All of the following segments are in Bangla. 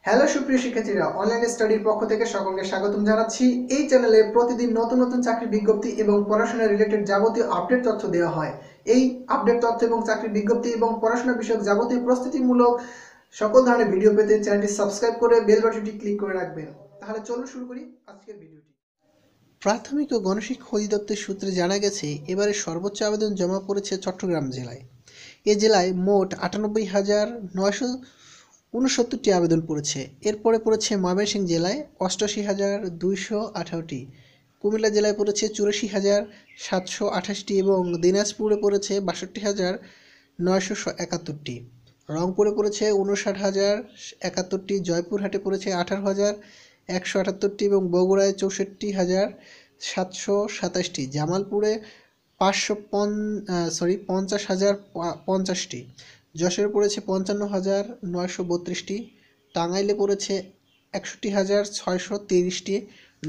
হ্যালো সুপ্রিয় শিক্ষার্থীরা, অনলাইন স্টাডির পক্ষ থেকে সকলকে স্বাগতম জানাচ্ছি। এই চ্যানেলে প্রতিদিন নতুন নতুন চাকরির বিজ্ঞপ্তি এবং পড়াশোনা রিলেটেড যাবতীয় আপডেট তথ্য দেওয়া হয়। এই আপডেট তথ্য এবং চাকরির বিজ্ঞপ্তি এবং পড়াশোনা বিষয়ক যাবতীয় প্রস্তুতিমূলক সকল ধরনের ভিডিও পেতে চ্যানেলটি সাবস্ক্রাইব করে বেল বাটনটি ক্লিক করে রাখবেন। তাহলে চলুন শুরু করি আজকের ভিডিওটি। প্রাথমিক ও গণশিক্ষা অধিদপ্তর সূত্রে জানা গেছে, এবারে সর্বোচ্চ আবেদন জমা পড়েছে চট্টগ্রাম জেলায়। এ জেলায় মোট 98,969টি আবেদন পড়েছে। এরপরে পড়েছে ময়মনসিংহ জেলায় 88,218টি, কুমিল্লা জেলায় পড়েছে 84,728টি এবং দিনাজপুরে পড়েছে 62,971টি, রংপুরে পড়েছে 59,071টি, জয়পুরহাটে পড়েছে 18,178টি এবং বগুড়ায় 64,727টি, জামালপুরে 50,050টি, যশোরে পড়েছে 55,932টি, টাঙ্গাইলে পড়েছে 61,630টি,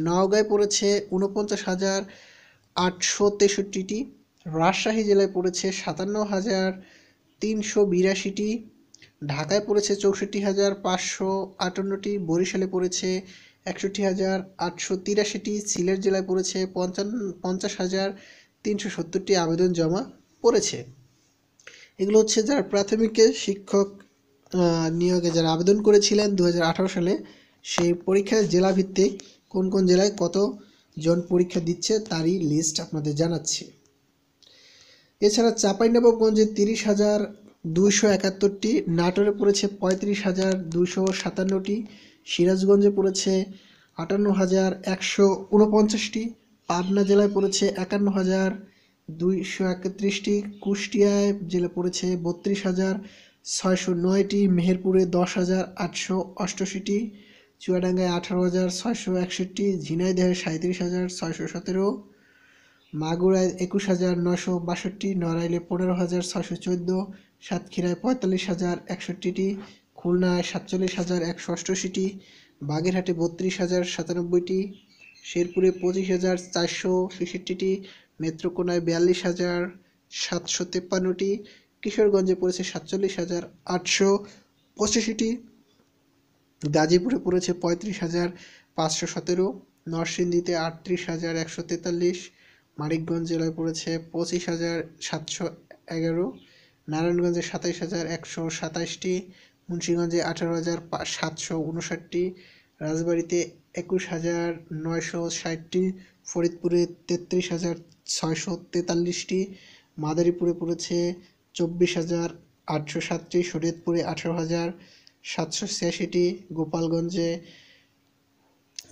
নওগাঁয় পড়েছে 49,863টি, রাজশাহী জেলায় পড়েছে 57,382টি, ঢাকায় পড়েছে 64,558টি, বরিশালে পড়েছে 61,883টি, সিলেট জেলায় পড়েছে 50,370টি আবেদন জমা পড়েছে। এগুলো হচ্ছে যারা প্রাথমিকে শিক্ষক নিয়োগে যারা আবেদন করেছিলেন 2018 সালে, সেই পরীক্ষার জেলাভিত্তিক কোন কোন জেলায় কতজন পরীক্ষা দিচ্ছে তারই লিস্ট আপনাদের জানাচ্ছি। এছাড়া চাঁপাইনবাবগঞ্জে 30,271টি, নাটোরে পড়েছে 35,257টি, সিরাজগঞ্জে পড়েছে 58,149টি, পাবনা জেলায় পড়েছে 51,231টি, কুষ্টিয়ায় জেলা পড়েছে 32,609টি, মেহেরপুরে 10,888টি, চুয়াডাঙ্গায় 18,661টি, ঝিনাইদহে 37,617, মাগুরায় 21,962, নড়াইলে 15,614, সাতক্ষীরায় 45,061টি, খুলনায় 47,188টি, বাগেরহাটে 32,097টি, শেরপুরে 25,466টি, নেত্রকোনায় 42,753টি, কিশোরগঞ্জে পড়েছে 47,885টি, গাজীপুরে পড়েছে 35,517, নরসিংদীতে 38,143, মানিকগঞ্জ জেলায় পড়েছে 25,711, নারায়ণগঞ্জে 27,127টি, মুন্সিগঞ্জে 18,759টি, রাজবাড়ীতে 21,960টি, ফরিদপুরে 33,643টি, মাদারীপুরে পড়েছে 24,807টি, শরীয়তপুরে 18,786টি, গোপালগঞ্জে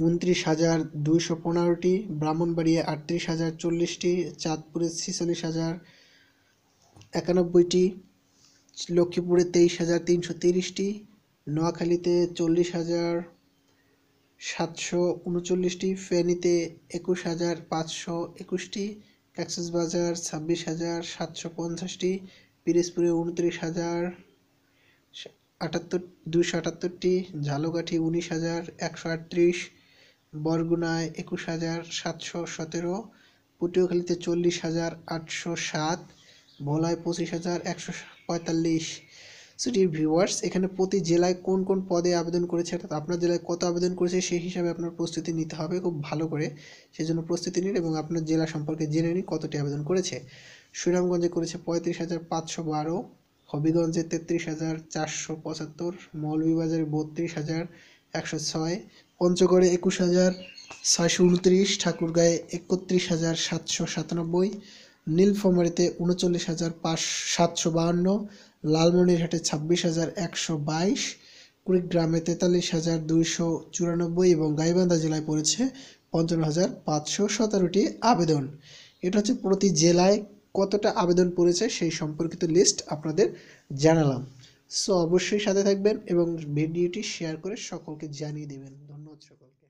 29,215টি, ব্রাহ্মণবাড়িয়ায় 38,040টি, চাঁদপুরে 46,091টি, লক্ষ্মীপুরে 23,330টি, নোয়াখালীতে 40,739টি, ফেনীতে 21,521টি, কক্সবাজার 26,750টি, পিরোজপুরে 29,278টি, ঝালকাঠি 19,138, বরগুনায় 21,717, পটুয়াখালীতে 40,807, ভোলায় 25,145। সো ডিয়ার ভিউয়ার্স, এখানে প্রতি জেলায় কোন কোন পদে আবেদন করেছে অর্থাৎ আপনার জেলায় কত আবেদন করেছে সেই হিসাবে আপনার প্রস্তুতি নিতে হবে খুব ভালো করে। সেজন্য প্রস্তুতি নিন এবং আপনার জেলা সম্পর্কে জেনে নিন কতটি আবেদন করেছে। সুনামগঞ্জে করেছে 35,512, হবিগঞ্জে 33,475, মৌলভীবাজারে 32,106, পঞ্চগড়ে 21,629, ঠাকুরগাঁয়ে 31,797, নীলফামারীতে 39,752, লালমনিরহাটে 26,122, কুড়িগ্রামে 43,294 এবং গাইবান্ধা জেলায় পড়েছে 55,517টি আবেদন। এটা হচ্ছে প্রতি জেলায় কতটা আবেদন পড়েছে সেই সম্পর্কিত লিস্ট আপনাদের জানালাম। সো অবশ্যই সাথে থাকবেন এবং ভিডিওটি শেয়ার করে সকলকে জানিয়ে দেবেন। ধন্যবাদ সকলকে।